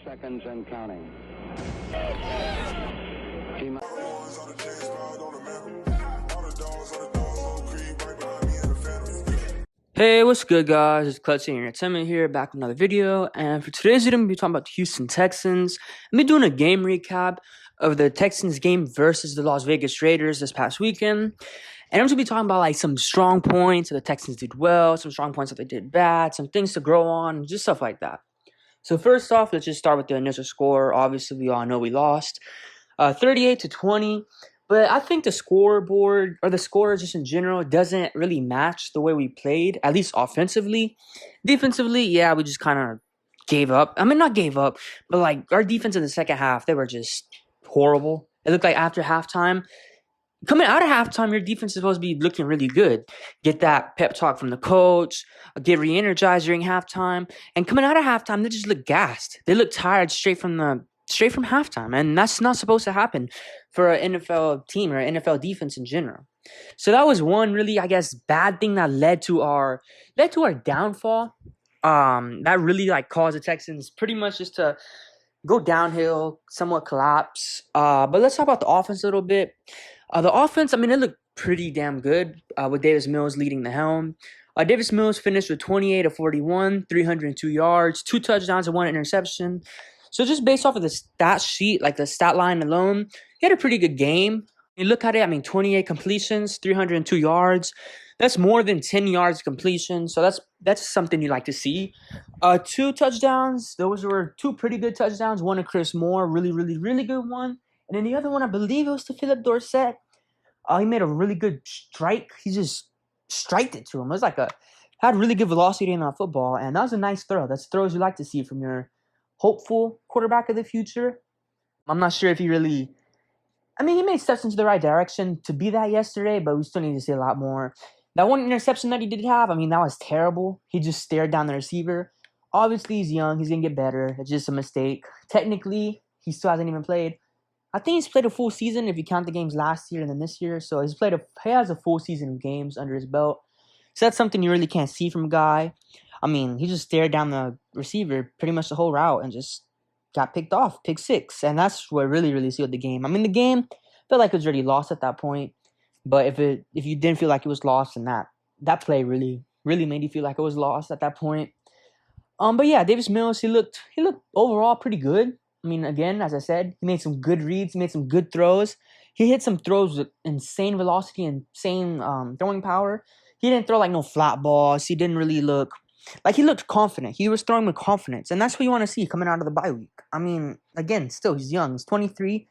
seconds and counting. Hey, what's good, guys? It's Clutch and Essam here, back with another video. And for today's video, I'm going to be talking about the Houston Texans. I'm going to be doing a game recap of the Texans game versus the Las Vegas Raiders this past weekend. And I'm going to be talking about like some strong points that the Texans did well, some strong points that they did bad, some things to grow on, just stuff like that. So first off, let's just start with the initial score. Obviously, we all know we lost 38-20. But I think the scoreboard or the score just in general doesn't really match the way we played, at least offensively. Defensively, yeah, we just kind of gave up. I mean, not gave up, but like our defense in the second half, they were just horrible. It looked like after halftime, coming out of halftime, your defense is supposed to be looking really good. Get that pep talk from the coach, get re-energized during halftime. And coming out of halftime, they just look gassed. They look tired straight from halftime, and that's not supposed to happen for an NFL team or an NFL defense in general. So that was one really, I guess, bad thing that led to our downfall. That really like caused the Texans pretty much just to go downhill, somewhat collapse. But let's talk about the offense a little bit. The offense, I mean, it looked pretty damn good with Davis Mills leading the helm. Davis Mills finished with 28 of 41, 302 yards, 2 touchdowns and 1 interception. So just based off of the stat sheet, like the stat line alone, he had a pretty good game. You look at it, I mean, 28 completions, 302 yards. That's more than 10 yards completion. So that's something you like to see. 2 touchdowns. Those were 2 pretty good touchdowns. One to Chris Moore, really, really, really good one. And then the other one, I believe it was to Philip Dorsett. He made a really good strike. He just striked it to him. It was like had really good velocity in that football. And that was a nice throw. That's throws you like to see from your hopeful quarterback of the future. I'm not sure if he really... I mean, he made steps into the right direction to be that yesterday, but we still need to see a lot more. That one interception that he did have, I mean, that was terrible. He just stared down the receiver. Obviously, he's young. He's going to get better. It's just a mistake. Technically, he still hasn't even played. I think he's played a full season if you count the games last year and then this year. So he has a full season of games under his belt. So that's something you really can't see from a guy. I mean, he just stared down the receiver pretty much the whole route and just got picked off, pick 6. And that's what really, really sealed the game. I mean, the game felt like it was already lost at that point. But if you didn't feel like it was lost, then that play really, really made you feel like it was lost at that point. But yeah, Davis Mills, he looked overall pretty good. I mean, again, as I said, he made some good reads, he made some good throws. He hit some throws with insane velocity and insane throwing power. He didn't throw like no flat balls. He didn't really look like he looked confident. He was throwing with confidence, and that's what you want to see coming out of the bye week. I mean, again, still, he's young. He's 23.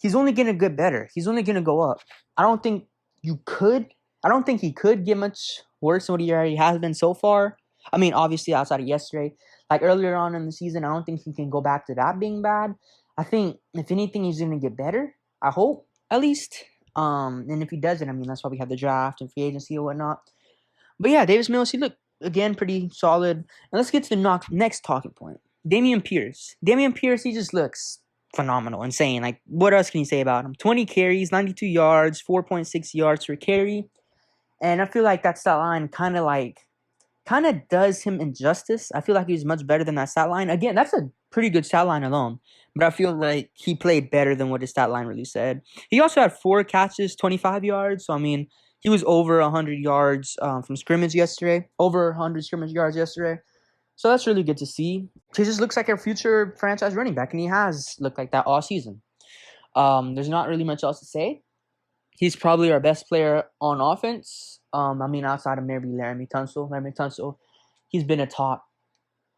He's only going to get better. He's only going to go up. I don't think he could get much worse than what he already has been so far. I mean, obviously, outside of yesterday. Like earlier on in the season, I don't think he can go back to that being bad. I think, if anything, he's going to get better. I hope, at least. And if he doesn't, I mean, that's why we have the draft and free agency and whatnot. But yeah, Davis Mills, he looked, again, pretty solid. And let's get to the next talking point. Dameon Pierce. Dameon Pierce, he just looks phenomenal, insane. Like, what else can you say about him? 20 carries, 92 yards, 4.6 yards per carry. And I feel like that stat line kind of does him injustice. I feel like he's much better than that stat line. Again, that's a pretty good stat line alone. But I feel like he played better than what his stat line really said. He also had 4 catches, 25 yards. So, I mean, he was over 100 yards from scrimmage yesterday. Over 100 scrimmage yards yesterday. So that's really good to see. He just looks like a future franchise running back. And he has looked like that all season. There's not really much else to say. He's probably our best player on offense. I mean, outside of maybe Laremy Tunsil, he's been a top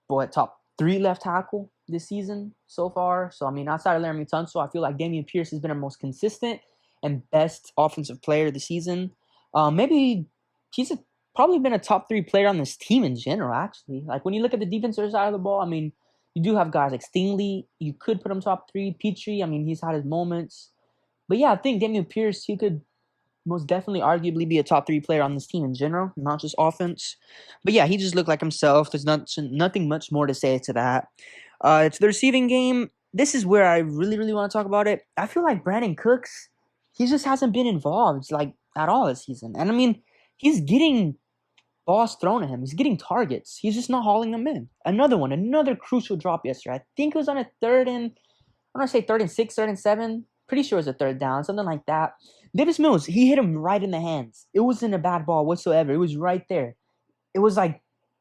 3 left tackle this season so far. So, I mean, outside of Laremy Tunsil, I feel like Dameon Pierce has been our most consistent and best offensive player this season. Maybe he's probably been a top 3 player on this team in general, actually. Like, when you look at the defensive side of the ball, I mean, you do have guys like Stingley. You could put him top 3. Petrie, I mean, he's had his moments. But yeah, I think Dameon Pierce, he could most definitely arguably be a top 3 player on this team in general, not just offense. But yeah, he just looked like himself. There's nothing much more to say to that. It's the receiving game. This is where I really, really want to talk about it. I feel like Brandon Cooks, he just hasn't been involved like at all this season. And I mean, he's getting balls thrown at him. He's getting targets. He's just not hauling them in. Another crucial drop yesterday. I think it was on a I want to say 3rd and 6, 3rd and 7. Pretty sure it was a 3rd down, something like that. Davis Mills, he hit him right in the hands. It wasn't a bad ball whatsoever. It was right there. It was like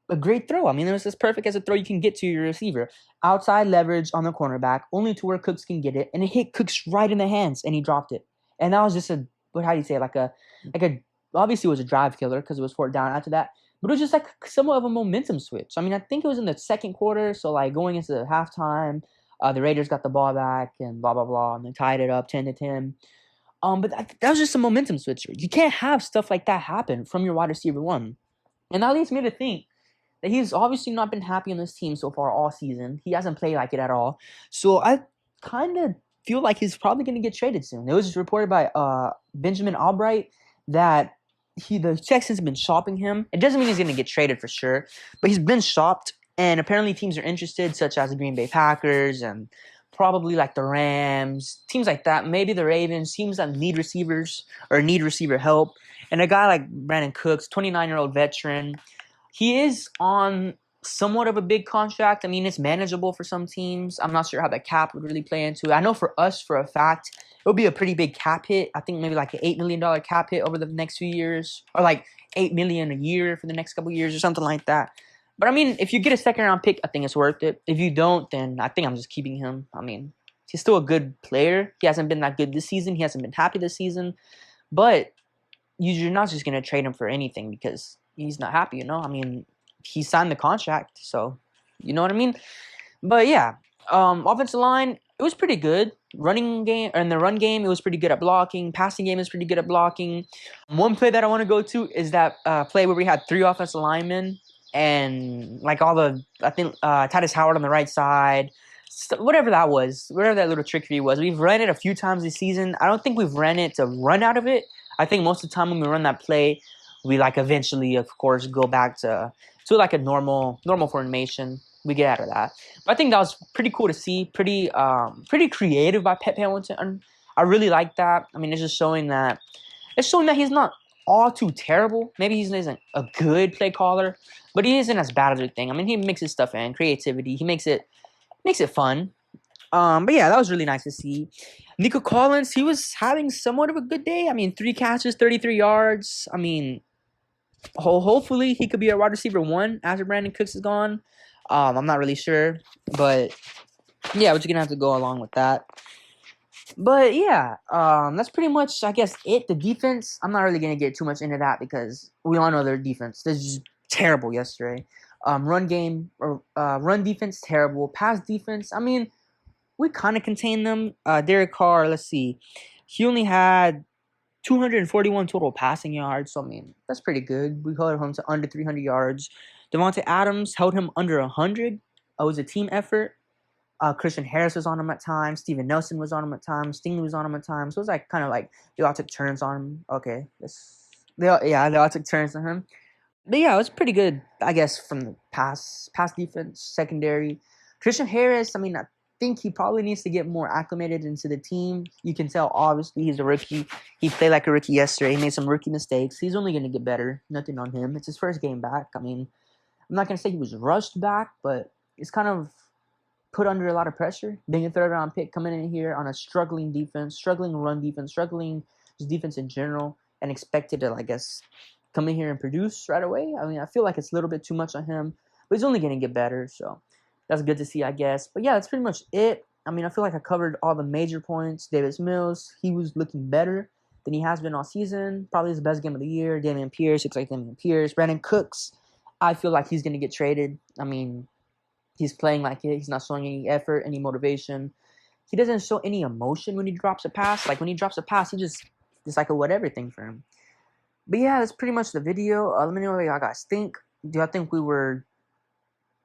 a great throw. I mean, it was as perfect as a throw you can get to your receiver. Outside leverage on the cornerback, only to where Cooks can get it, and it hit Cooks right in the hands, and he dropped it. And that was just how do you say it? Like a obviously it was a drive killer because it was 4th down after that. But it was just like somewhat of a momentum switch. I mean, I think it was in the 2nd quarter, so like going into the halftime, the Raiders got the ball back and blah blah blah, and they tied it up 10-10. But that was just a momentum switcher. You can't have stuff like that happen from your wide receiver one, and that leads me to think that he's obviously not been happy on this team so far all season. He hasn't played like it at all. So I kind of feel like he's probably going to get traded soon. It was reported by Benjamin Albright that the Texans have been shopping him. It doesn't mean he's going to get traded for sure, but he's been shopped, and apparently teams are interested, such as the Green Bay Packers and probably like the Rams, teams like that, maybe the Ravens, teams that need receivers or need receiver help. And a guy like Brandon Cooks, 29-year-old veteran, he is on somewhat of a big contract. I mean, it's manageable for some teams. I'm not sure how the cap would really play into it. I know for us, for a fact, it would be a pretty big cap hit. I think maybe like an $8 million cap hit over the next few years, or like $8 million a year for the next couple of years or something like that. But I mean, if you get a 2nd-round pick, I think it's worth it. If you don't, then I think I'm just keeping him. I mean, he's still a good player. He hasn't been that good this season. He hasn't been happy this season. But you're not just going to trade him for anything because he's not happy, you know? I mean, he signed the contract, so you know what I mean? But yeah, offensive line, it was pretty good. Running game, or in the run game, it was pretty good at blocking. Passing game is pretty good at blocking. One play that I want to go to is that play where we had 3 offensive linemen and like I think Titus Howard on the right side, whatever that was, whatever that little trickery was. We've run it a few times this season. I don't think we've ran it to run out of it. I think most of the time when we run that play, we like eventually, of course, go back to like a normal formation. We get out of that. But I think that was pretty cool to see. Pretty creative by Pep Hamilton. I really like that. I mean, it's showing that he's not all too terrible. Maybe he isn't a good play caller, but he isn't as bad as we think. I mean, he mixes stuff in, creativity. He makes it fun. But yeah, that was really nice to see. Nico Collins, he was having somewhat of a good day. I mean, 3 catches, 33 yards. I mean, hopefully he could be a wide receiver 1 after Brandon Cooks is gone. I'm not really sure, but yeah, we're just gonna have to go along with that. But yeah, that's pretty much, I guess, it. The defense, I'm not really gonna get too much into that because we all know their defense. They're just terrible yesterday. Run defense terrible. Pass defense, I mean, we kind of contained them. Derek Carr, let's see, he only had 241 total passing yards. So I mean, that's pretty good. We held him to under 300 yards. Devontae Adams held him under 100. It was a team effort. Christian Harris was on him at times. Steven Nelson was on him at times. Stingley was on him at times. So it was like kind of like they all took turns on him. Okay, they all took turns on him. But yeah, it was pretty good, I guess, from the pass defense, secondary. Christian Harris, I mean, I think he probably needs to get more acclimated into the team. You can tell, obviously, he's a rookie. He played like a rookie yesterday. He made some rookie mistakes. He's only going to get better. Nothing on him. It's his first game back. I mean, I'm not going to say he was rushed back, but it's kind of put under a lot of pressure. Being a 3rd-round pick, coming in here on a struggling defense, struggling run defense, struggling just defense in general, and expected to, I guess, come in here and produce right away. I mean, I feel like it's a little bit too much on him, but he's only going to get better, so that's good to see, I guess. But yeah, that's pretty much it. I mean, I feel like I covered all the major points. Davis Mills, he was looking better than he has been all season. Probably his best game of the year. Dameon Pierce, looks like Dameon Pierce. Brandon Cooks, I feel like he's going to get traded. I mean, he's playing like it. He's not showing any effort, any motivation. He doesn't show any emotion when he drops a pass. Like, when he drops a pass, it's like a whatever thing for him. But yeah, that's pretty much the video. Let me know what y'all guys think. Do y'all think we were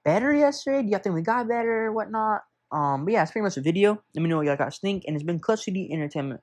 better yesterday? Do y'all think we got better or whatnot? But yeah, it's pretty much the video. Let me know what y'all guys think. And it's been Clutch City Entertainment.